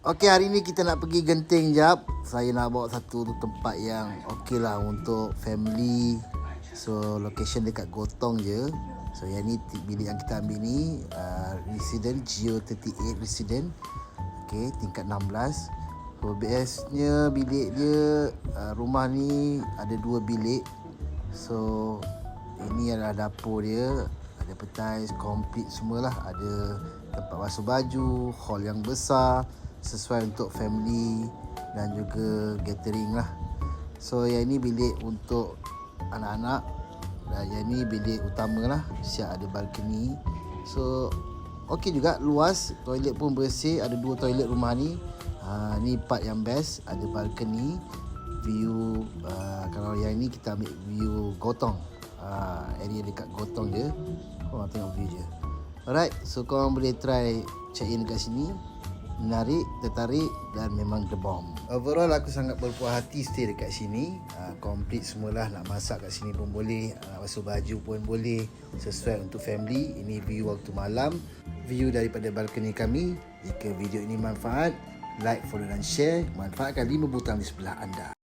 Okey, hari ni kita nak pergi Genting jap. Saya nak bawa satu tempat yang okey lah untuk family. So location dekat Gotong je. So yang ni bilik yang kita ambil ni resident Geo 38 resident. Okey, tingkat 16. So bestnya bilik dia, rumah ni ada 2 bilik. So ini adalah dapur dia, ada petais komplit semualah, ada tempat basuh baju, hall yang besar sesuai untuk family dan juga gathering lah. So yang ini bilik untuk anak-anak dan yang ini bilik utama lah, siap ada balcony. So okey juga, luas, toilet pun bersih, ada 2 toilet rumah ni. Ni part yang best, ada balcony, view. Kalau yang ini kita ambil view Gotong, area dekat Gotong je. Korang tengok view je. Alright, so korang boleh try check in dekat sini. Menarik, tertarik dan memang the bomb. Overall aku sangat berpuas hati stay dekat sini. Complete semualah, nak masak kat sini pun boleh, nak basuh baju pun boleh, sesuai untuk family. Ini view waktu malam, view daripada balcony kami. Jika video ini manfaat, like, follow dan share. Manfaatkan 5 butang di sebelah anda.